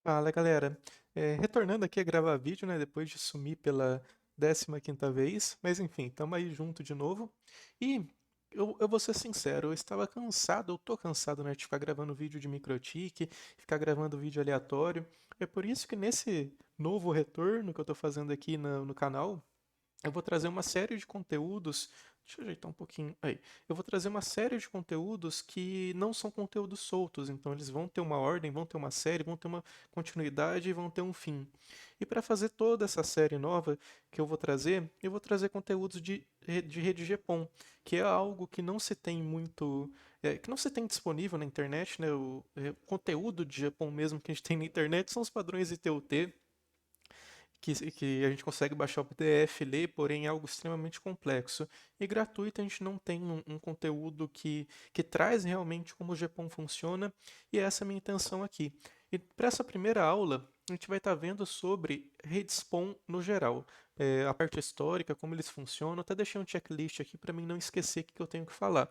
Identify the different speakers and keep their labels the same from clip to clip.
Speaker 1: Fala, galera. Retornando aqui a gravar vídeo, né? Depois de sumir pela 15ª vez. Mas enfim, estamos aí junto de novo. E eu vou ser sincero, eu estava cansado, eu tô cansado, né? De ficar gravando vídeo de microtik, ficar gravando vídeo aleatório. É por isso que nesse novo retorno que eu tô fazendo aqui no canal, eu vou trazer uma série de conteúdos. Deixa eu ajeitar um pouquinho. Aí. Eu vou trazer uma série de conteúdos que não são conteúdos soltos. Então, eles vão ter uma ordem, vão ter uma série, vão ter uma continuidade e vão ter um fim. E para fazer toda essa série nova que eu vou trazer conteúdos de rede GPON, que é algo que não se tem muito. Que não se tem disponível na internet, né? O conteúdo de GPON mesmo que a gente tem na internet são os padrões ITU-T, que a gente consegue baixar o PDF e ler, porém é algo extremamente complexo. E gratuito a gente não tem um conteúdo que traz realmente como o GPON funciona, e essa é a minha intenção aqui. E para essa primeira aula, a gente vai estar vendo sobre redes PON no geral, a parte histórica, como eles funcionam. Até deixei um checklist aqui para mim não esquecer o que eu tenho que falar.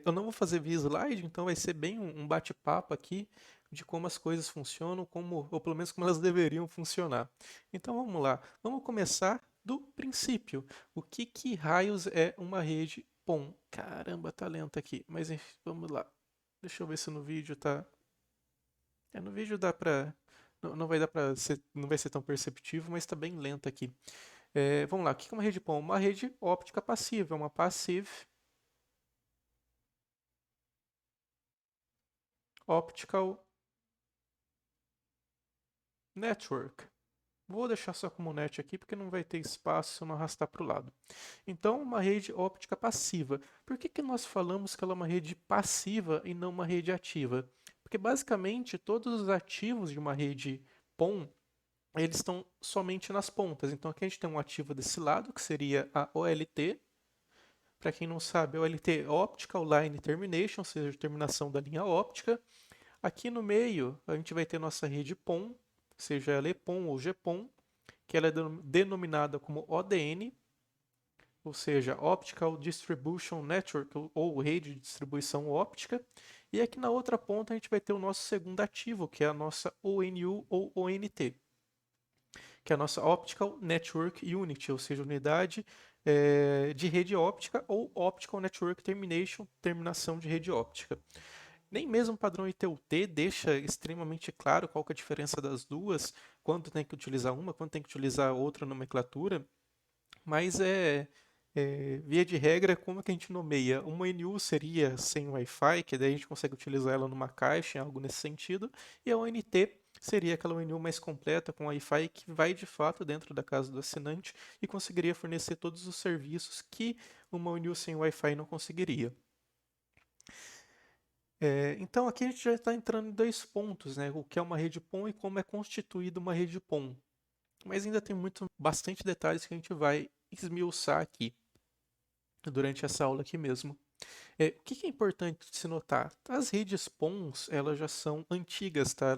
Speaker 1: Eu não vou fazer via slide, então vai ser bem um bate-papo aqui de como as coisas funcionam, ou pelo menos como elas deveriam funcionar. Então vamos lá, vamos começar do princípio. O que raios é uma rede PON? Caramba, tá lento aqui, mas enfim, vamos lá. Deixa eu ver se no vídeo tá. No vídeo dá pra. Não vai dar para ser, não vai ser tão perceptível, mas está bem lento aqui. Vamos lá, o que é uma rede PON? Uma rede óptica passiva, uma passive optical network. Vou deixar só como net aqui porque não vai ter espaço se eu não arrastar para o lado. Então, uma rede óptica passiva. Por que nós falamos que ela é uma rede passiva e não uma rede ativa? Porque basicamente todos os ativos de uma rede PON, eles estão somente nas pontas. Então aqui a gente tem um ativo desse lado, que seria a OLT. Para quem não sabe, a OLT é Optical Line Termination, ou seja, terminação da linha óptica. Aqui no meio, a gente vai ter nossa rede PON, seja ela EPON ou GPON, que ela é denominada como ODN, ou seja, Optical Distribution Network, ou rede de distribuição óptica. E aqui na outra ponta a gente vai ter o nosso segundo ativo, que é a nossa ONU ou ONT, que é a nossa Optical Network Unit, ou seja, unidade de rede óptica, ou Optical Network Termination, terminação de rede óptica. Nem mesmo o padrão ITU-T deixa extremamente claro qual que é a diferença das duas, quando tem que utilizar uma, quando tem que utilizar outra nomenclatura, mas via de regra, como que a gente nomeia? Uma NU seria sem Wi-Fi, que daí a gente consegue utilizar ela numa caixa, algo nesse sentido, e a ONT seria aquela ONU mais completa com Wi-Fi que vai de fato dentro da casa do assinante e conseguiria fornecer todos os serviços que uma ONU sem Wi-Fi não conseguiria. Então aqui a gente já está entrando em dois pontos, né? O que é uma rede PON e como é constituída uma rede PON. Mas ainda tem bastante detalhes que a gente vai esmiuçar aqui durante essa aula aqui mesmo. O que é importante de se notar? As redes PONs, elas já são antigas, tá?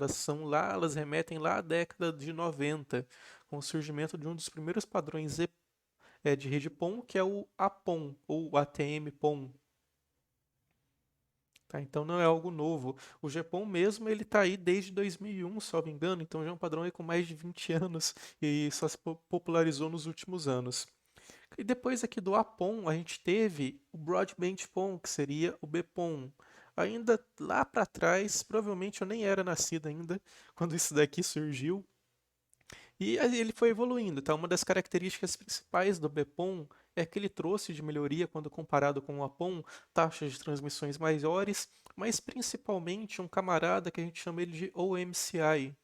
Speaker 1: Elas remetem lá à década de 90, com o surgimento de um dos primeiros padrões de rede PON, que é o APON, ou ATM-PON. Tá, então não é algo novo. O GPON mesmo, ele tá aí desde 2001, se não me engano, então já é um padrão aí com mais de 20 anos e só se popularizou nos últimos anos. E depois aqui do APON, a gente teve o Broadband PON, que seria o BPON. Ainda lá para trás, provavelmente eu nem era nascido ainda quando isso daqui surgiu, e aí ele foi evoluindo, tá? Uma das características principais do BPON é que ele trouxe de melhoria quando comparado com o APON, taxas de transmissões maiores, mas principalmente um camarada que a gente chama ele de OMCI.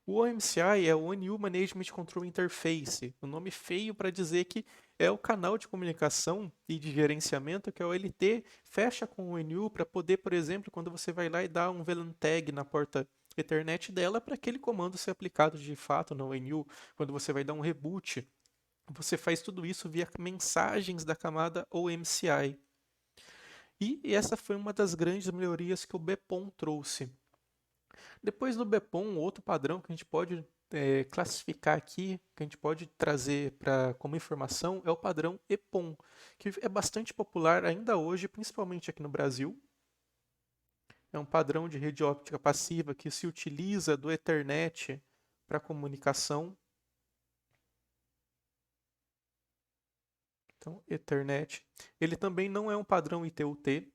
Speaker 1: O OMCI é o ONU Management Control Interface, um nome feio para dizer que é o canal de comunicação e de gerenciamento que a OLT fecha com o ONU para poder, por exemplo, quando você vai lá e dá um VLAN tag na porta Ethernet dela para aquele comando ser aplicado de fato na ONU, quando você vai dar um reboot, você faz tudo isso via mensagens da camada OMCI. E essa foi uma das grandes melhorias que o BPON trouxe. Depois do BPON, outro padrão que a gente pode classificar aqui, que a gente pode trazer como informação, é o padrão EPON, que é bastante popular ainda hoje, principalmente aqui no Brasil. é um padrão de rede óptica passiva que se utiliza do Ethernet para comunicação. Então, Ethernet. Ele também não é um padrão ITU-T.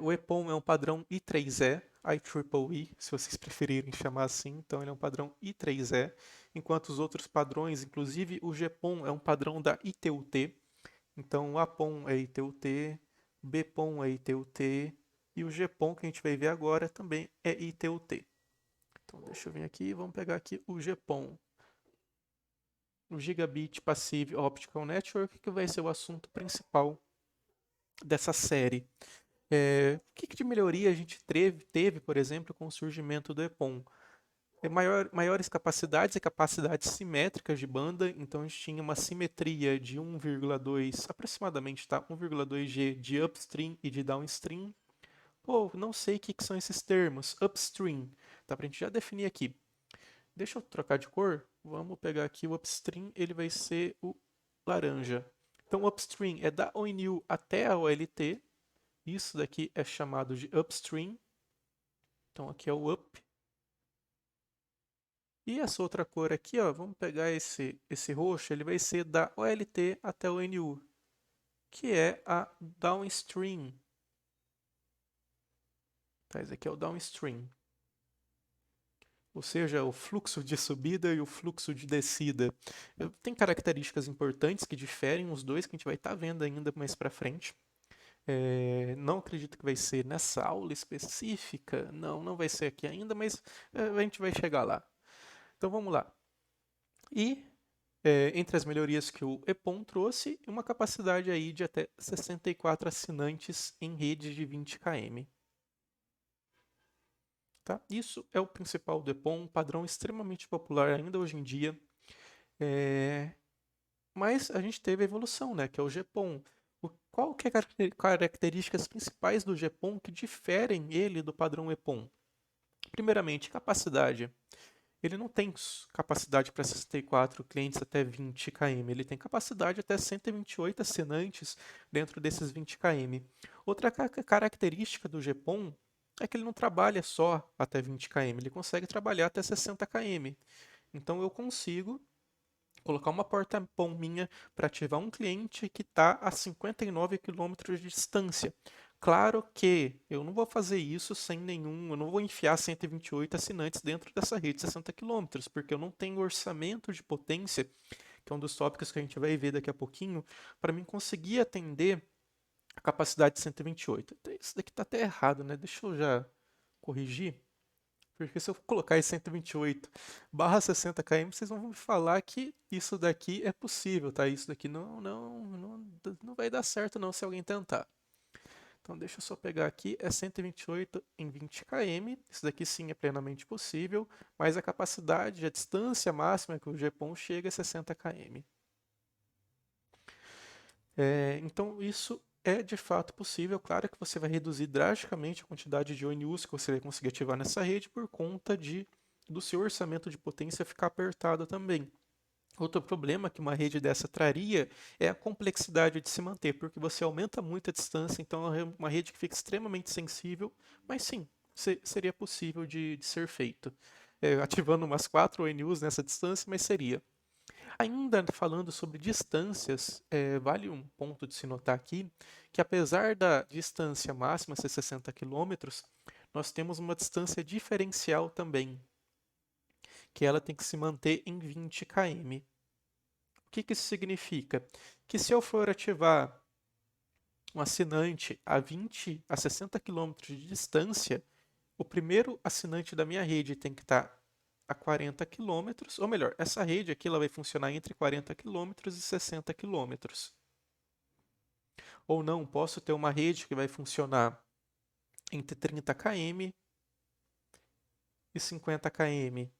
Speaker 1: O EPON é um padrão I3E, IEEE, se vocês preferirem chamar assim. Então, ele é um padrão I3E, enquanto os outros padrões, inclusive o GPON, é um padrão da ITU-T. Então, o APON é ITU-T, o BPON é ITU-T e o GPON, que a gente vai ver agora, também é ITU-T. Então, deixa eu vir aqui e vamos pegar aqui o GPON. O Gigabit Passive Optical Network, que vai ser o assunto principal dessa série. O que de melhoria a gente teve, por exemplo, com o surgimento do EPON? Maiores capacidades e capacidades simétricas de banda, então a gente tinha uma simetria de 1,2, aproximadamente, tá? 1,2 G de upstream e de downstream. Pô, não sei o que são esses termos. Upstream, tá? Pra gente já definir aqui. Deixa eu trocar de cor. Vamos pegar aqui o upstream, ele vai ser o laranja. Então, o upstream é da ONU até a OLT. Isso daqui é chamado de upstream. Então, aqui é o up. E essa outra cor aqui, ó, vamos pegar esse roxo, ele vai ser da OLT até o ONU, que é a downstream. Tá, esse aqui é o downstream. Ou seja, o fluxo de subida e o fluxo de descida. Tem características importantes que diferem os dois, que a gente vai estar vendo ainda mais para frente. Não acredito que vai ser nessa aula específica, não vai ser aqui ainda, mas a gente vai chegar lá. Então vamos lá. E entre as melhorias que o EPON trouxe, uma capacidade aí de até 64 assinantes em rede de 20 km. Tá? Isso é o principal do EPON, um padrão extremamente popular ainda hoje em dia. Mas a gente teve a evolução, né, que é o GPON. Qual que é as características principais do GPON que diferem ele do padrão EPON? Primeiramente, capacidade. Ele não tem capacidade para 64 clientes até 20 km, ele tem capacidade até 128 assinantes dentro desses 20 km. Outra característica do GPON é que ele não trabalha só até 20 km, ele consegue trabalhar até 60 km. Então eu consigo colocar uma porta PON minha para ativar um cliente que está a 59 quilômetros de distância. Claro que eu não vou fazer isso sem nenhum, eu não vou enfiar 128 assinantes dentro dessa rede de 60 quilômetros, porque eu não tenho orçamento de potência, que é um dos tópicos que a gente vai ver daqui a pouquinho, para mim conseguir atender a capacidade de 128. Então, isso daqui está até errado, né? Deixa eu já corrigir. Porque se eu colocar em 128/60 km, vocês vão me falar que isso daqui é possível, tá? Isso daqui não vai dar certo não se alguém tentar. Então deixa eu só pegar aqui, é 128 em 20 km, isso daqui sim é plenamente possível, mas a capacidade, a distância máxima que o GPON chega é 60 km. Então isso é de fato possível, claro que você vai reduzir drasticamente a quantidade de ONUs que você vai conseguir ativar nessa rede por conta do seu orçamento de potência ficar apertado também. Outro problema que uma rede dessa traria é a complexidade de se manter, porque você aumenta muito a distância, então é uma rede que fica extremamente sensível, mas sim, seria possível de ser feito. Ativando umas 4 ONUs nessa distância, mas seria. Ainda falando sobre distâncias, vale um ponto de se notar aqui que apesar da distância máxima ser 60 quilômetros, nós temos uma distância diferencial também, que ela tem que se manter em 20 km. O que isso significa? Que se eu for ativar um assinante a 20 a 60 quilômetros de distância, o primeiro assinante da minha rede tem que estar a 40 quilômetros, ou melhor, essa rede aqui ela vai funcionar entre 40 quilômetros e 60 quilômetros. Ou não, posso ter uma rede que vai funcionar entre 30 km e 50 km.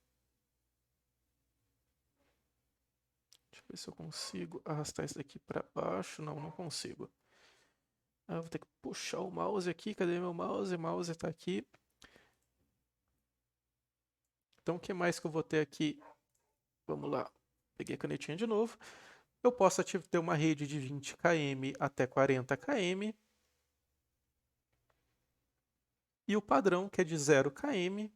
Speaker 1: Deixa eu ver se eu consigo arrastar isso daqui para baixo. Não consigo. Vou ter que puxar o mouse aqui. Cadê meu mouse? O mouse está aqui. Então, o que mais que eu vou ter aqui? Vamos lá. Peguei a canetinha de novo. Eu posso ter uma rede de 20 km até 40 km. e o padrão que é de 0 km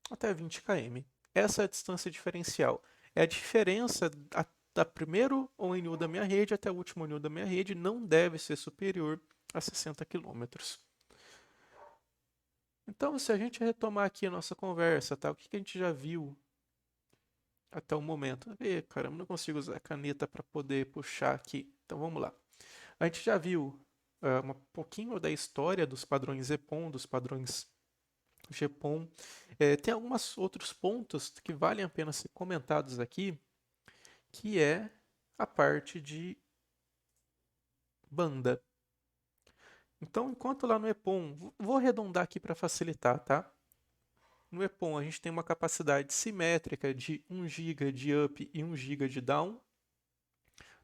Speaker 1: até 20 km. Essa é a distância diferencial. É a diferença da primeiro ONU da minha rede até o último ONU da minha rede não deve ser superior a 60 quilômetros. Então, se a gente retomar aqui a nossa conversa, tá? O que a gente já viu até o momento? Caramba, não consigo usar a caneta para poder puxar aqui. Então, vamos lá. A gente já viu um pouquinho da história dos padrões EPON, dos padrões GPON. Tem alguns outros pontos que valem a pena ser comentados aqui, que é a parte de banda. Então, enquanto lá no EPON, vou arredondar aqui para facilitar, tá? No EPON, a gente tem uma capacidade simétrica de 1 GB de up e 1 GB de down.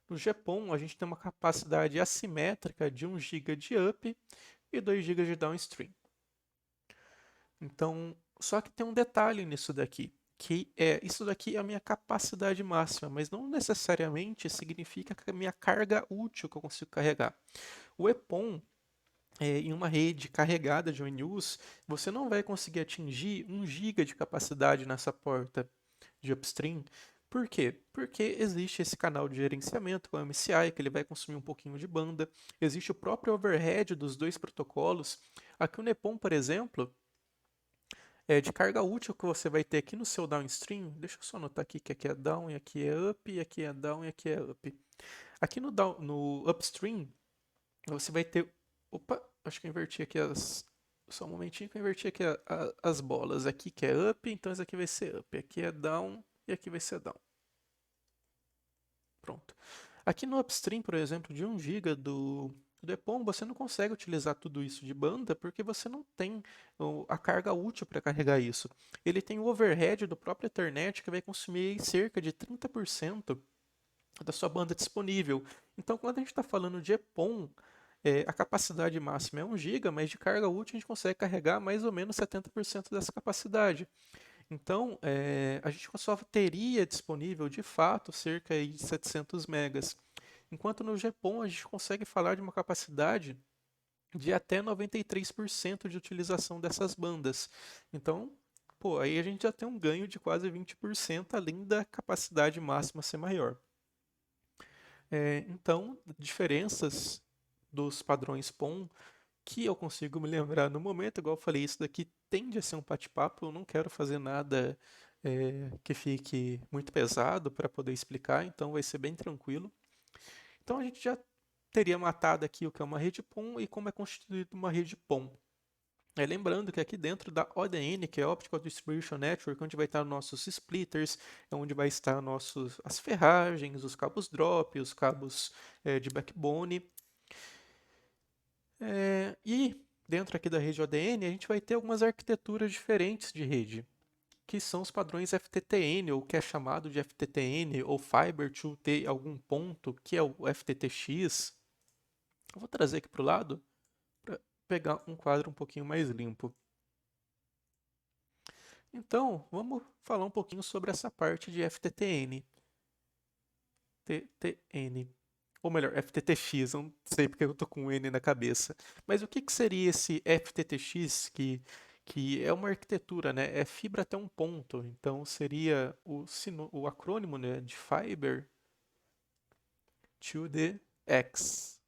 Speaker 1: No GPON, a gente tem uma capacidade assimétrica de 1 GB de up e 2 GB de downstream. Então, só que tem um detalhe nisso daqui, que isso daqui é a minha capacidade máxima, mas não necessariamente significa que a minha carga útil que eu consigo carregar. O EPON, em uma rede carregada de ONUs, você não vai conseguir atingir 1 GB de capacidade nessa porta de upstream. Por quê? Porque existe esse canal de gerenciamento, o MCI, que ele vai consumir um pouquinho de banda. Existe o próprio overhead dos dois protocolos. Aqui o NEPON, por exemplo, de carga útil que você vai ter aqui no seu downstream. Deixa eu só anotar aqui que aqui é down e aqui é up, e aqui é down e aqui é up. Aqui no upstream, você vai ter. Opa, acho que eu inverti aqui as. Só um momentinho que eu inverti aqui as bolas. Aqui que é up, então esse aqui vai ser up. Aqui é down e aqui vai ser down. Pronto. Aqui no upstream, por exemplo, de 1 GB do EPON, você não consegue utilizar tudo isso de banda porque você não tem a carga útil para carregar isso. Ele tem o overhead do próprio Ethernet que vai consumir cerca de 30% da sua banda disponível. Então, quando a gente está falando de EPON, a capacidade máxima é 1 GB, mas de carga útil a gente consegue carregar mais ou menos 70% dessa capacidade. Então, a gente só teria disponível de fato cerca de 700 megas. Enquanto no GPON a gente consegue falar de uma capacidade de até 93% de utilização dessas bandas. Então, pô, aí a gente já tem um ganho de quase 20% além da capacidade máxima ser maior. Então, diferenças dos padrões PON que eu consigo me lembrar no momento, igual eu falei, isso daqui tende a ser um bate-papo, eu não quero fazer nada que fique muito pesado para poder explicar, então vai ser bem tranquilo. Então a gente já teria matado aqui o que é uma rede PON e como é constituída uma rede PON. Lembrando que aqui dentro da ODN, que é Optical Distribution Network, onde vai estar nossos splitters, é onde vai estar as ferragens, os cabos drop, os cabos de backbone. E dentro aqui da rede ODN, a gente vai ter algumas arquiteturas diferentes de rede, que são os padrões FTTN, ou que é chamado de FTTN, ou Fiber to T algum ponto, que é o FTTX. Eu vou trazer aqui para o lado para pegar um quadro um pouquinho mais limpo. Então, vamos falar um pouquinho sobre essa parte de FTTN. TTN. Ou melhor, FTTX, eu não sei porque eu tô com um N na cabeça. Mas o que seria esse FTTX que é uma arquitetura, né? É fibra até um ponto. Então seria o acrônimo, né, de Fiber to the X.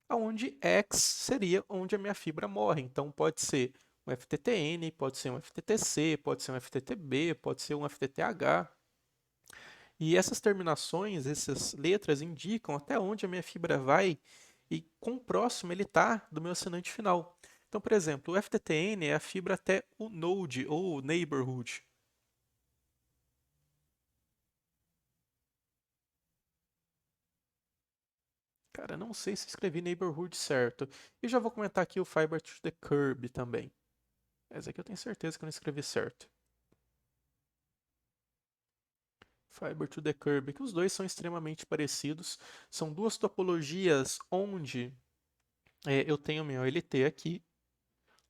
Speaker 1: Onde X seria onde a minha fibra morre. Então pode ser um FTTN, pode ser um FTTC, pode ser um FTTB, pode ser um FTTH. E essas terminações, essas letras indicam até onde a minha fibra vai e quão próximo ele está do meu assinante final. Então, por exemplo, o FTTN é a fibra até o node ou neighborhood. Cara, não sei se escrevi neighborhood certo. E já vou comentar aqui o fiber to the curb também. Essa aqui eu tenho certeza que eu não escrevi certo. Fiber to the curb, que os dois são extremamente parecidos. São duas topologias onde eu tenho meu LT aqui,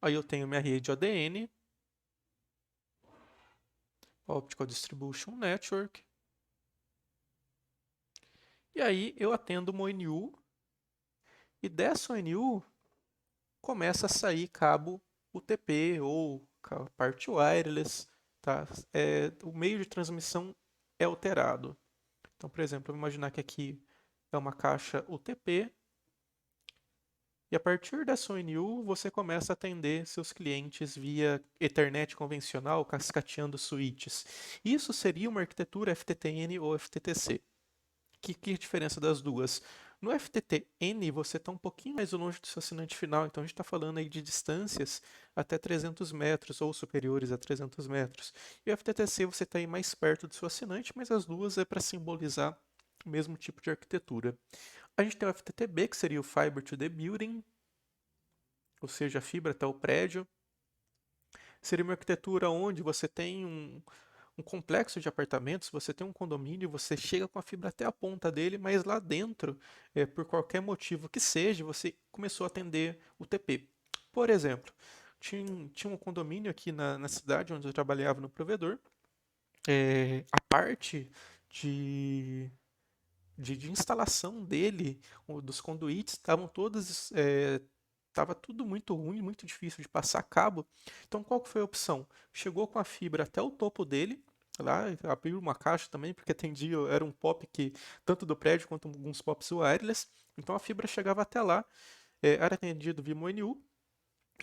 Speaker 1: aí eu tenho minha rede ODN, Optical Distribution Network. E aí eu atendo uma ONU e dessa ONU começa a sair cabo UTP ou parte wireless, tá? O meio de transmissão é alterado. Então, por exemplo, vamos imaginar que aqui é uma caixa UTP e a partir dessa ONU você começa a atender seus clientes via Ethernet convencional, cascateando switches. Isso seria uma arquitetura FTTN ou FTTC. Que é a diferença das duas? No FTTN, você está um pouquinho mais longe do seu assinante final, então a gente está falando aí de distâncias até 300 metros ou superiores a 300 metros. E o FTTC você está aí mais perto do seu assinante, mas as duas é para simbolizar o mesmo tipo de arquitetura. A gente tem o FTTB, que seria o Fiber to the Building, ou seja, a fibra até o prédio. Seria uma arquitetura onde você tem um complexo de apartamentos, você tem um condomínio, você chega com a fibra até a ponta dele, mas lá dentro, por qualquer motivo que seja, você começou a atender o TP. Por exemplo, tinha um condomínio aqui na cidade onde eu trabalhava no provedor, a parte de, de instalação dele, dos conduítes, estavam todas. Tava tudo muito ruim, muito difícil de passar cabo. Então, qual que foi a opção? Chegou com a fibra até o topo dele, lá, abriu uma caixa também, porque atendia, era um POP que, tanto do prédio quanto alguns POPs wireless. Então, a fibra chegava até lá, era atendido via MONU,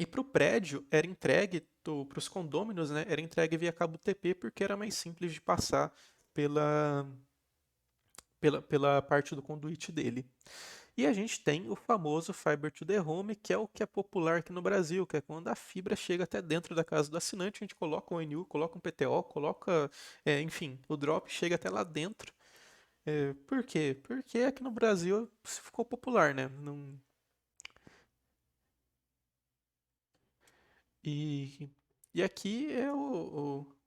Speaker 1: e para o prédio era entregue, para os condôminos, né, era entregue via cabo TP, porque era mais simples de passar pela, pela parte do conduíte dele. E a gente tem o famoso Fiber to the Home, que é o que é popular aqui no Brasil, que é quando a fibra chega até dentro da casa do assinante, a gente coloca um ONU, coloca um PTO, coloca, enfim, o drop chega até lá dentro. Por quê? Porque aqui no Brasil ficou popular, né? E, e aqui é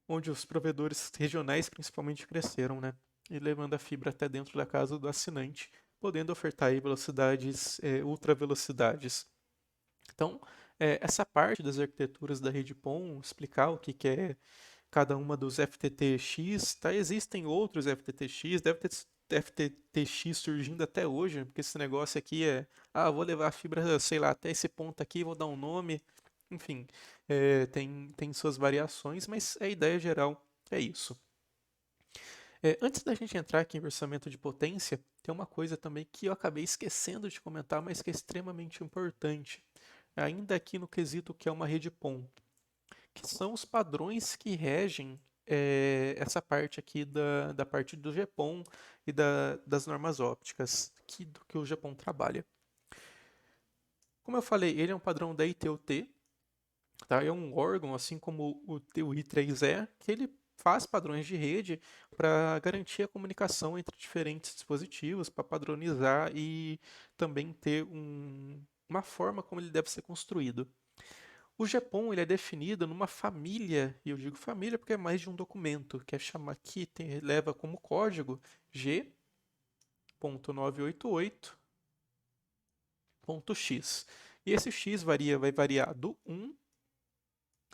Speaker 1: onde os provedores regionais principalmente cresceram, né? E levando a fibra até dentro da casa do assinante, podendo ofertar aí velocidades, ultra velocidades. Então, essa parte das arquiteturas da rede PON, explicar o que é cada uma dos FTTX, tá? Existem outros FTTX, deve ter FTTX surgindo até hoje, porque esse negócio aqui vou levar a fibra, sei lá, até esse ponto aqui, vou dar um nome, enfim, tem suas variações, mas a ideia geral é isso. Antes da gente entrar aqui em orçamento de potência, tem uma coisa também que eu acabei esquecendo de comentar, mas que é extremamente importante, ainda aqui no quesito que é uma rede PON, que são os padrões que regem essa parte aqui da parte do GPON e das normas ópticas que o GPON trabalha. Como eu falei, ele é um padrão da ITU-T, tá? É um órgão, assim como o TUI3 é, que ele faz padrões de rede para garantir a comunicação entre diferentes dispositivos, para padronizar e também ter uma forma como ele deve ser construído. O GPON ele é definido numa família, e eu digo família porque é mais de um documento, que é chamar que leva como código G.988.x. E esse x vai variar do 1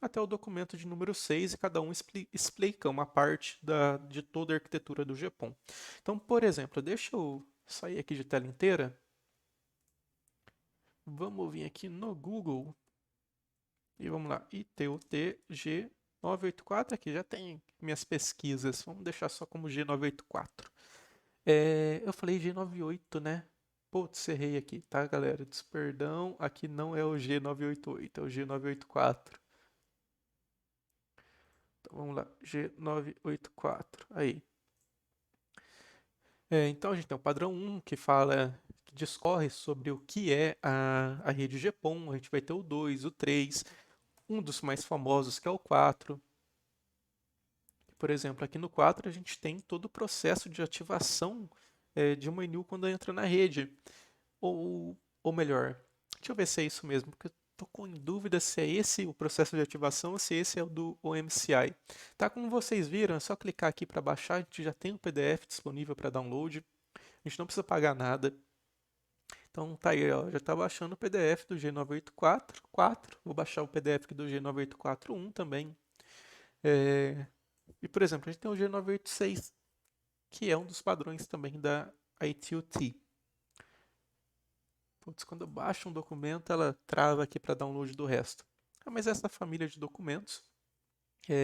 Speaker 1: até o documento de número 6 e cada um explica uma parte de toda a arquitetura do GPON. Então, por exemplo, deixa eu sair aqui de tela inteira. Vamos vir aqui no Google e vamos lá, ITUT G984, aqui já tem minhas pesquisas, vamos deixar só como G984. Eu falei G98, né? Putz, errei aqui, tá, galera? Perdão, aqui não é o G988, é o G984. Então vamos lá, G984, aí. Então a gente tem o padrão 1 que fala, que discorre sobre o que é a rede GPON, a gente vai ter o 2, o 3, um dos mais famosos que é o 4. Por exemplo, aqui no 4 a gente tem todo o processo de ativação de uma NU quando entra na rede. Ou melhor, deixa eu ver se é isso mesmo, porque eu tô com dúvida se é esse o processo de ativação ou se esse é o do OMCI. Tá, como vocês viram, é só clicar aqui para baixar, a gente já tem o PDF disponível para download, a gente não precisa pagar nada. Então tá aí, ó, já está baixando o PDF do G984, vou baixar o PDF do G9841 também. E, por exemplo, a gente tem o G986, que é um dos padrões também da ITU-T. Putz, quando eu baixo um documento, ela trava aqui para download do resto. Ah, mas essa família de documentos,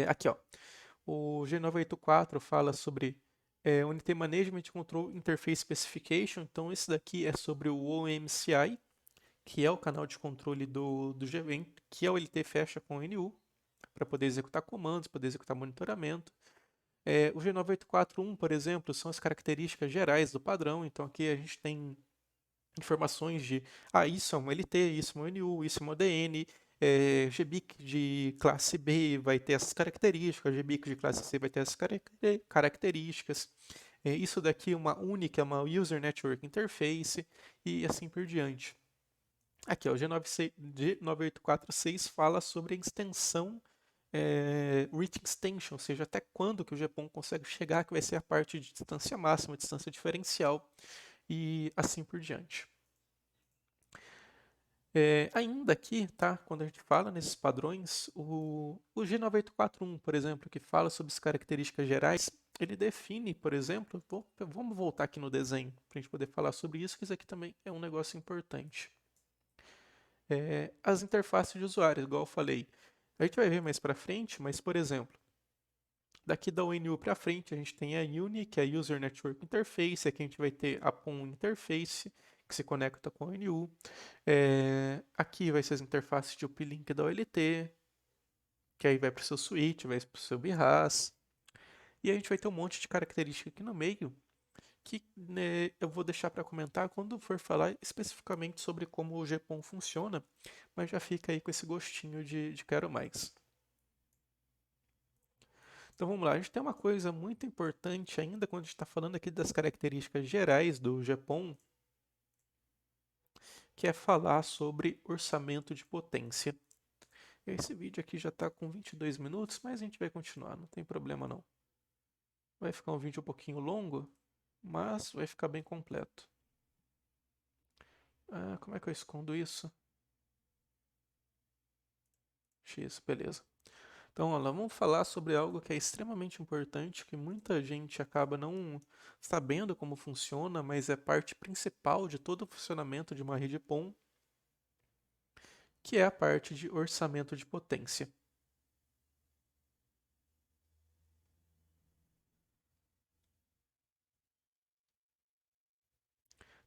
Speaker 1: aqui ó, o G984 fala sobre Unity Management Control Interface Specification, então esse daqui é sobre o OMCI, que é o canal de controle do Gvent, que a OLT fecha com o NU, para poder executar comandos, poder executar monitoramento. O G9841, por exemplo, são as características gerais do padrão, então aqui a gente tem informações de, isso é um LT, isso é um NU, isso é um ODN, GBIC de classe B vai ter essas características, GBIC de classe C vai ter essas características. Isso daqui é uma única, uma User Network Interface e assim por diante. Aqui, ó, o G9846 fala sobre a extensão reach extension, ou seja, até quando que o GPON consegue chegar, que vai ser a parte de distância máxima, distância diferencial e assim por diante. Ainda aqui, tá, quando a gente fala nesses padrões, o G9841, por exemplo, que fala sobre as características gerais, ele define, por exemplo, vamos voltar aqui no desenho para a gente poder falar sobre isso, que isso aqui também é um negócio importante. As interfaces de usuário, igual eu falei, a gente vai ver mais para frente, mas, por exemplo, daqui da ONU para frente, a gente tem a UNI, que é a User Network Interface. Aqui a gente vai ter a PON Interface, que se conecta com a ONU. Aqui vai ser as interfaces de uplink da OLT, que aí vai para o seu switch, vai para o seu BRAS. E a gente vai ter um monte de característica aqui no meio, que né, eu vou deixar para comentar quando for falar especificamente sobre como o GPON funciona, mas já fica aí com esse gostinho de quero mais. Então vamos lá, a gente tem uma coisa muito importante ainda quando a gente está falando aqui das características gerais do GPON, que é falar sobre orçamento de potência. Esse vídeo aqui já está com 22 minutos, mas a gente vai continuar, não tem problema não. Vai ficar um vídeo um pouquinho longo, mas vai ficar bem completo. Como é que eu escondo isso? X, beleza. Então, olha, vamos falar sobre algo que é extremamente importante, que muita gente acaba não sabendo como funciona, mas é parte principal de todo o funcionamento de uma rede PON, que é a parte de orçamento de potência.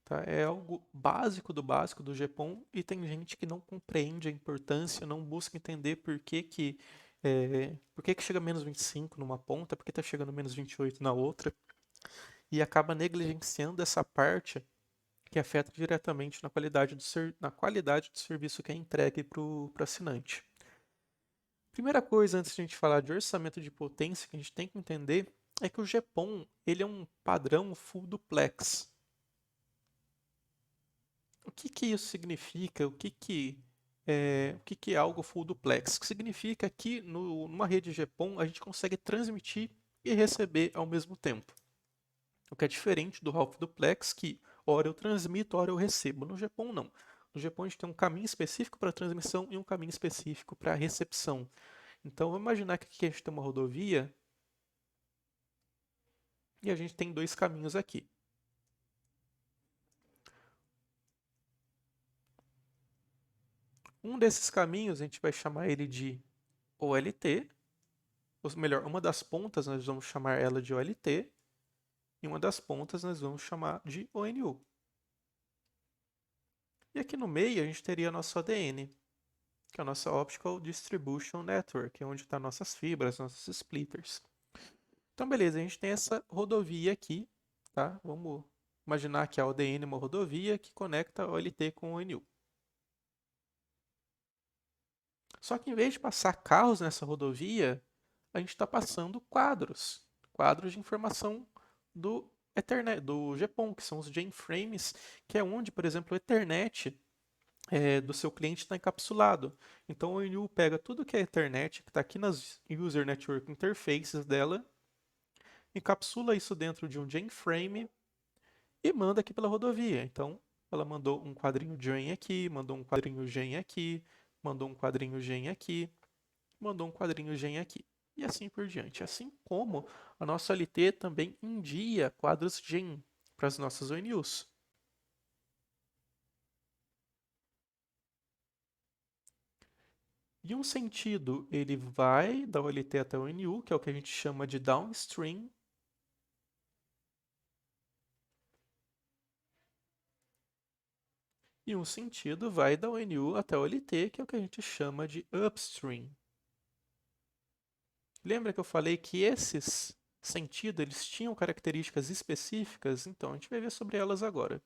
Speaker 1: Tá? É algo básico do básico do GPON e tem gente que não compreende a importância, não busca entender por que chega a menos 25 numa ponta, por que está chegando menos 28 na outra, e acaba negligenciando essa parte que afeta diretamente na qualidade do serviço que é entregue para o assinante. Primeira coisa, antes de a gente falar de orçamento de potência, que a gente tem que entender é que o GPON ele é um padrão full duplex. O que que isso significa? O que que é algo full duplex? Que significa que numa rede GPON a gente consegue transmitir e receber ao mesmo tempo. O que é diferente do half duplex, que hora eu transmito, hora eu recebo. No GPON não. No GPON a gente tem um caminho específico para transmissão e um caminho específico para recepção. Então vamos imaginar que aqui a gente tem uma rodovia e a gente tem dois caminhos aqui. Um desses caminhos a gente vai chamar ele de OLT, ou melhor, uma das pontas nós vamos chamar ela de OLT e uma das pontas nós vamos chamar de ONU. E aqui no meio a gente teria a nossa ODN, que é a nossa Optical Distribution Network, onde estão nossas fibras, nossos splitters. Então, beleza, a gente tem essa rodovia aqui, tá? Vamos imaginar que a ODN é uma rodovia que conecta a OLT com o ONU. Só que em vez de passar carros nessa rodovia, a gente está passando quadros de informação do Ethernet, do GPON, que são os Jamframes, que é onde, por exemplo, o Ethernet do seu cliente está encapsulado. Então o ONU pega tudo que é Ethernet, que está aqui nas User Network Interfaces dela, encapsula isso dentro de um Jamframe e manda aqui pela rodovia. Então ela mandou um quadrinho Jane aqui, mandou um quadrinho Gen aqui, mandou um quadrinho Gen aqui, mandou um quadrinho Gen aqui. E assim por diante. Assim como a nossa LT também envia quadros Gen para as nossas ONUs. E um sentido, ele vai da OLT até o NU, que é o que a gente chama de downstream. E um sentido vai da ONU até o OLT, que é o que a gente chama de upstream. Lembra que eu falei que esses sentidos, eles tinham características específicas? Então, a gente vai ver sobre elas agora.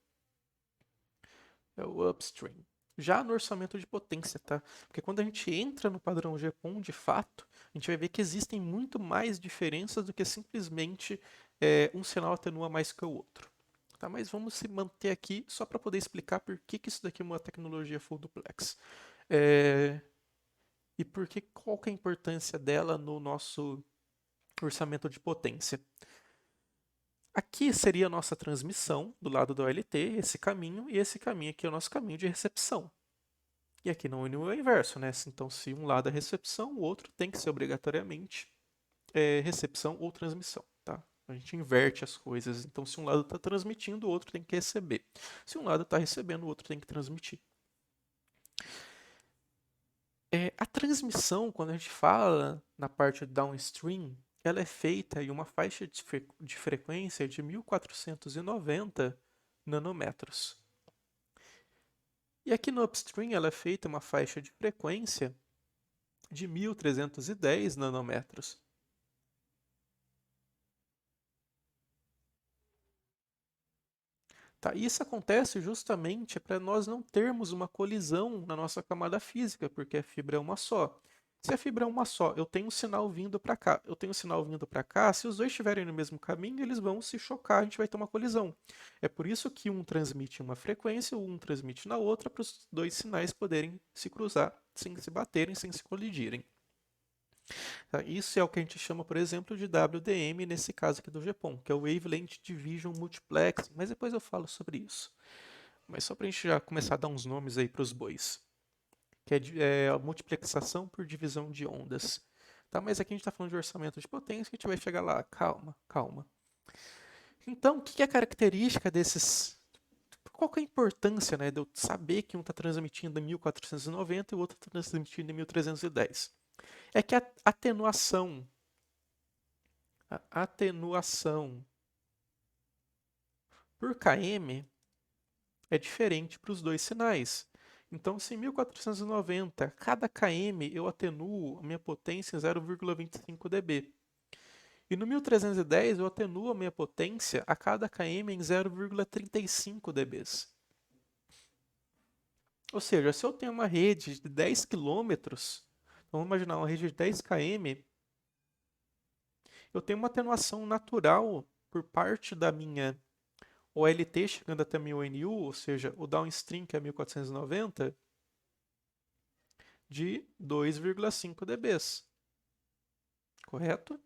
Speaker 1: É o upstream. Já no orçamento de potência, tá? Porque quando a gente entra no padrão GPON, de fato, a gente vai ver que existem muito mais diferenças do que simplesmente um sinal atenua mais que o outro. Tá? Mas vamos se manter aqui só para poder explicar por que isso daqui é uma tecnologia full duplex. É, e qual que é a importância dela no nosso orçamento de potência. Aqui seria a nossa transmissão do lado do OLT, esse caminho, e esse caminho aqui é o nosso caminho de recepção. E aqui no ONU é o inverso, né? Então, se um lado é recepção, o outro tem que ser obrigatoriamente recepção ou transmissão, tá? A gente inverte as coisas. Então, se um lado está transmitindo, o outro tem que receber. Se um lado está recebendo, o outro tem que transmitir. A transmissão, quando a gente fala na parte downstream, ela é feita em uma faixa de frequência de 1490 nanômetros. E aqui no upstream ela é feita em uma faixa de frequência de 1310 nanômetros. Tá? E isso acontece justamente para nós não termos uma colisão na nossa camada física, porque a fibra é uma só. Se a fibra é uma só, eu tenho um sinal vindo para cá, eu tenho um sinal vindo para cá, se os dois estiverem no mesmo caminho, eles vão se chocar, a gente vai ter uma colisão. É por isso que um transmite em uma frequência, um transmite na outra, para os dois sinais poderem se cruzar, sem se baterem, sem se colidirem. Tá? Isso é o que a gente chama, por exemplo, de WDM, nesse caso aqui do GPON, que é o Wavelength Division Multiplexing, mas depois eu falo sobre isso. Mas só para a gente já começar a dar uns nomes aí para os bois, que é a multiplexação por divisão de ondas. Tá? Mas aqui a gente está falando de orçamento de potência, a gente vai chegar lá. Calma, calma. Então, o que é a característica desses... Qual que é a importância, né, de eu saber que um está transmitindo em 1490 e o outro está transmitindo em 1310? É que a atenuação por km é diferente para os dois sinais. Então, se em 1490, cada km eu atenuo a minha potência em 0,25 dB. E no 1310 eu atenuo a minha potência a cada km em 0,35 dBs. Ou seja, se eu tenho uma rede de 10 quilômetros, vamos imaginar uma rede de 10 km, eu tenho uma atenuação natural por parte da minha OLT chegando até meu NU, ou seja, o downstream que é 1490, de 2,5 dBs. Correto?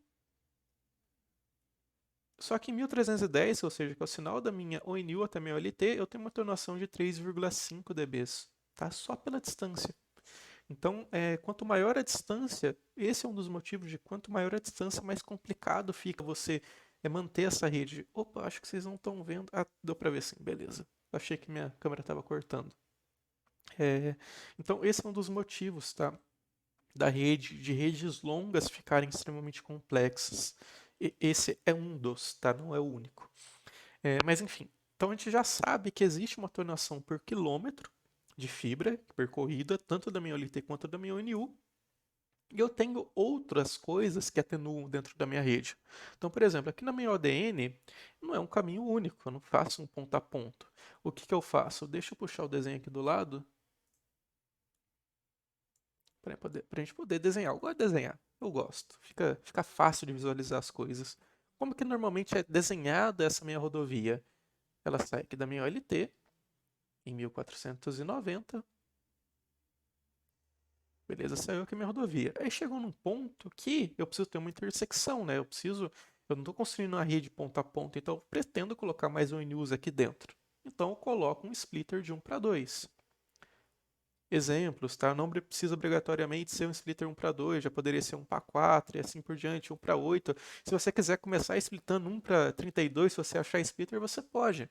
Speaker 1: Só que em 1310, ou seja, que é o sinal da minha ONU até minha OLT, eu tenho uma atenuação de 3,5 dBs, tá? Só pela distância. Então, quanto maior a distância, esse é um dos motivos de quanto maior a distância, mais complicado fica você manter essa rede. Opa, acho que vocês não estão vendo. Ah, deu para ver sim, beleza. Achei que minha câmera estava cortando. Então, esse é um dos motivos, tá? De redes longas ficarem extremamente complexas. Esse é um dos, tá? Não é o único. Mas enfim, então a gente já sabe que existe uma atenuação por quilômetro de fibra percorrida, tanto da minha OLT quanto da minha ONU, e eu tenho outras coisas que atenuam dentro da minha rede. Então, por exemplo, aqui na minha ODN não é um caminho único, eu não faço um ponto a ponto. O que eu faço? Deixa eu puxar o desenho aqui do lado para a gente poder desenhar. Eu gosto de desenhar, eu gosto. Fica fácil de visualizar as coisas. Como que normalmente é desenhada essa minha rodovia? Ela sai aqui da minha OLT, em 1490. Beleza, saiu aqui a minha rodovia. Aí chegou num ponto que eu preciso ter uma intersecção, né? Eu não estou construindo uma rede ponta a ponta, então eu pretendo colocar mais um news aqui dentro. Então eu coloco um splitter de 1 para 2. Exemplos, tá? Não precisa obrigatoriamente ser um splitter 1 para 2, já poderia ser 1 para 4 e assim por diante, 1 para 8. Se você quiser começar splittando 1 para 32, se você achar splitter, você pode.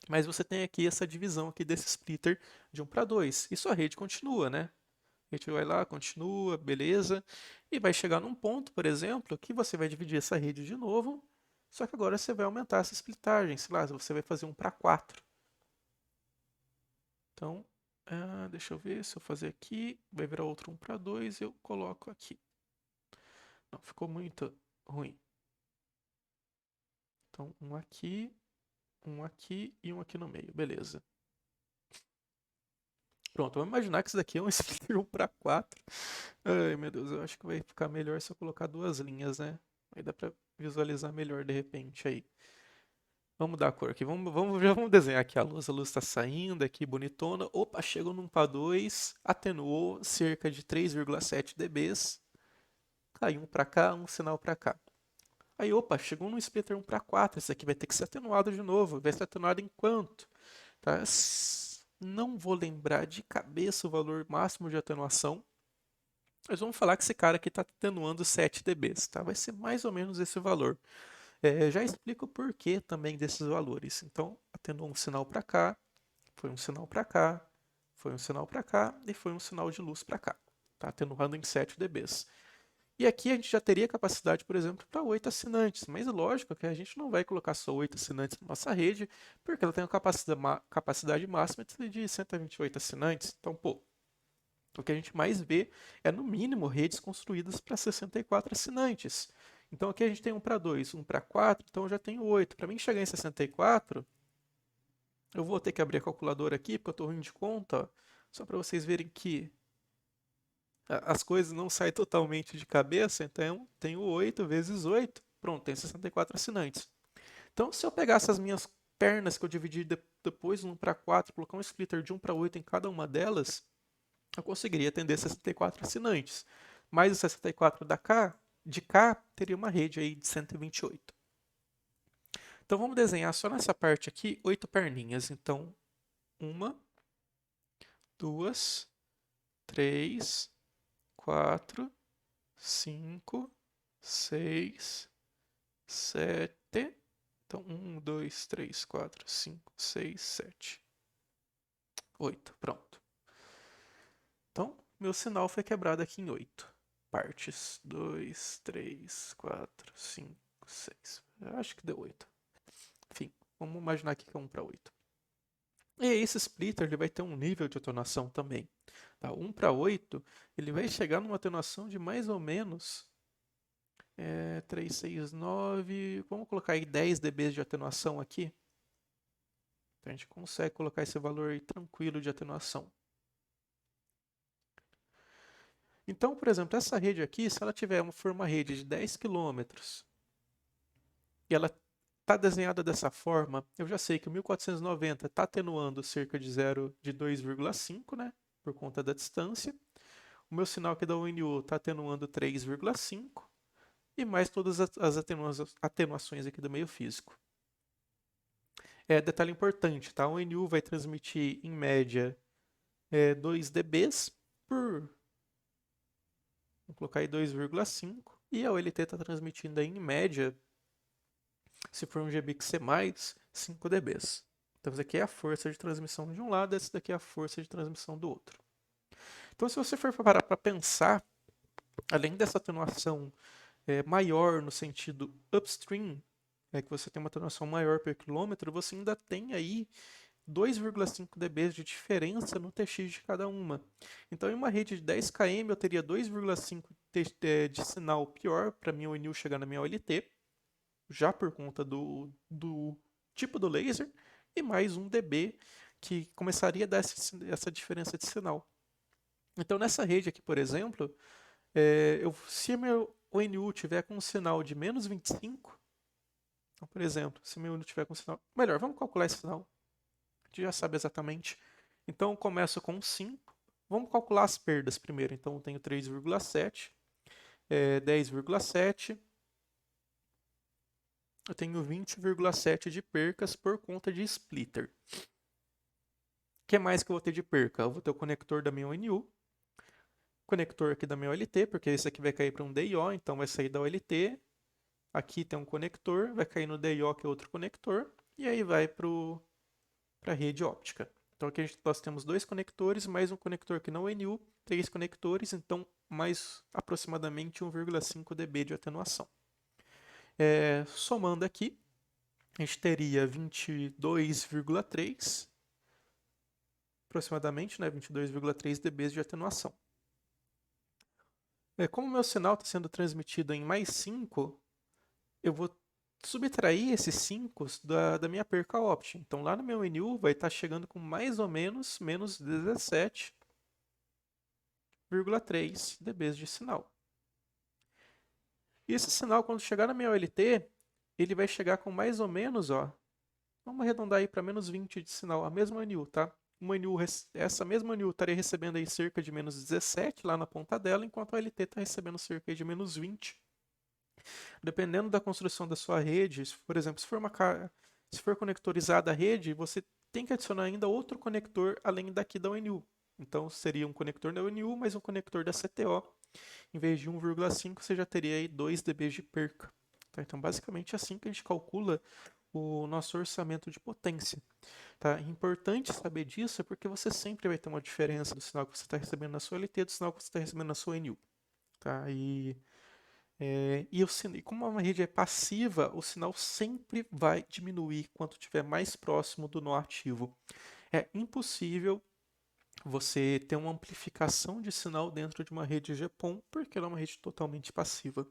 Speaker 1: Mas você tem aqui essa divisão aqui desse splitter de 1 para 2. E sua rede continua, né? A gente vai lá, continua, beleza. E vai chegar num ponto, por exemplo, que você vai dividir essa rede de novo, só que agora você vai aumentar essa splitagem. Sei lá, você vai fazer 1 para 4. Então, deixa eu ver se eu fazer aqui, vai virar outro 1 para 2, eu coloco aqui. Não, ficou muito ruim. Então, um aqui e um aqui no meio, beleza. Pronto, vamos imaginar que isso daqui é um splitter 1 para 4. Ai, meu Deus, eu acho que vai ficar melhor se eu colocar duas linhas, né? Aí dá pra visualizar melhor de repente aí. Vamos mudar a cor aqui, já vamos desenhar aqui a luz tá saindo aqui, bonitona. Opa, chegou num PA 2, atenuou cerca de 3,7 dBs. Caiu um pra cá, um sinal pra cá. Aí, opa, chegou num splitter 1 para 4, esse aqui vai ter que ser atenuado de novo. Vai ser atenuado em quanto? Tá? Não vou lembrar de cabeça o valor máximo de atenuação, mas vamos falar que esse cara aqui está atenuando 7 dBs, tá? Vai ser mais ou menos esse valor. Já explico o porquê também desses valores. Então, atenuou um sinal para cá, foi um sinal para cá, foi um sinal para cá e foi um sinal de luz para cá. Tá atenuando em 7 dBs. E aqui a gente já teria capacidade, por exemplo, para 8 assinantes, mas lógico que a gente não vai colocar só 8 assinantes na nossa rede, porque ela tem uma capacidade máxima de 128 assinantes. Então, pô, o que a gente mais vê é, no mínimo, redes construídas para 64 assinantes. Então aqui a gente tem 1 para 2, 1 para 4, então eu já tenho 8. Para mim chegar em 64, eu vou ter que abrir a calculadora aqui, porque eu estou ruim de conta, ó, só para vocês verem que as coisas não saem totalmente de cabeça, então tenho 8 vezes 8, pronto, tem 64 assinantes. Então, se eu pegar essas minhas pernas que eu dividi depois 1 para 4, colocar um splitter de 1 para 8 em cada uma delas, eu conseguiria atender 64 assinantes. Mais os 64 de cá, teria uma rede aí de 128. Então, vamos desenhar só nessa parte aqui 8 perninhas. Então, 1, 2, 3, 4, 5, 6, 7. Então, 1, 2, 3, 4, 5, 6, 7, 8. Pronto. Então, meu sinal foi quebrado aqui em 8 partes. 2, 3, 4, 5, 6. Eu acho que deu 8. Enfim, vamos imaginar aqui que é 1 para 8. E aí, esse splitter ele vai ter um nível de atenuação também. Tá? 1 para 8, ele vai chegar numa atenuação de mais ou menos 3, 6, 9. Vamos colocar aí 10 dB de atenuação aqui. Então, a gente consegue colocar esse valor aí tranquilo de atenuação. Então, por exemplo, essa rede aqui, se ela for uma rede de 10 quilômetros e ela está desenhada dessa forma, eu já sei que o 1490 está atenuando cerca de 2,5, né, por conta da distância. O meu sinal aqui da UNU está atenuando 3,5 e mais todas as atenuações aqui do meio físico. Detalhe importante, tá? A UNU vai transmitir em média 2 dBs por, vou colocar aí 2,5, e a OLT está transmitindo aí em média, se for um GBIC-C+, 5 dBs. Então, isso aqui é a força de transmissão de um lado, esse daqui é a força de transmissão do outro. Então, se você for parar para pensar, além dessa atenuação maior no sentido upstream, que você tem uma atenuação maior por quilômetro, você ainda tem aí 2,5 dBs de diferença no TX de cada uma. Então, em uma rede de 10 km, eu teria 2,5 de sinal pior para minha ONU chegar na minha OLT, já por conta do tipo do laser, e mais 1 dB que começaria a dar essa diferença de sinal. Então, nessa rede aqui, por exemplo, se meu ONU tiver com um sinal de menos 25, então, por exemplo, se meu ONU tiver com um sinal... Melhor, vamos calcular esse sinal. A gente já sabe exatamente. Então, eu começo com 5. Vamos calcular as perdas primeiro. Então, eu tenho 3,7, 10,7. Eu tenho 20,7 de percas por conta de splitter. O que mais que eu vou ter de perca? Eu vou ter o conector da minha ONU, conector aqui da minha OLT, porque esse aqui vai cair para um DIO, então vai sair da OLT. Aqui tem um conector, vai cair no DIO, que é outro conector, e aí vai para a rede óptica. Então aqui nós temos 2 conectores, mais um conector que não é NU, 3 conectores, então mais aproximadamente 1,5 dB de atenuação. Somando aqui, a gente teria 22,3, aproximadamente, né, 22,3 dB de atenuação. Como o meu sinal está sendo transmitido em mais 5, eu vou subtrair esses 5 da minha perca óptica. Então lá no meu NU vai estar chegando com mais ou menos menos 17,3 dB de sinal. E esse sinal, quando chegar na minha OLT, ele vai chegar com mais ou menos, ó, vamos arredondar aí para menos 20 de sinal, a mesma NU, tá? Essa mesma NU estaria recebendo aí cerca de menos 17 lá na ponta dela, enquanto a OLT está recebendo cerca de menos 20. Dependendo da construção da sua rede, por exemplo, se for conectorizada a rede, você tem que adicionar ainda outro conector além daqui da ONU. Então seria um conector da ONU mais um conector da CTO. Em vez de 1,5, você já teria aí 2 dB de perca. Tá? Então basicamente é assim que a gente calcula o nosso orçamento de potência. Tá? Importante saber disso é porque você sempre vai ter uma diferença do sinal que você está recebendo na sua LT do sinal que você está recebendo na sua NU. Tá? E como uma rede é passiva, o sinal sempre vai diminuir quanto estiver mais próximo do nó ativo. É impossível você ter uma amplificação de sinal dentro de uma rede GPON, porque ela é uma rede totalmente passiva.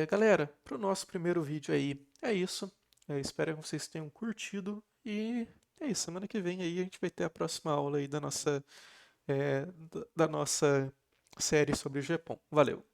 Speaker 1: Galera, para o nosso primeiro vídeo aí é isso. Espero que vocês tenham curtido e é isso. Semana que vem aí a gente vai ter a próxima aula aí da nossa série sobre GPON. Valeu!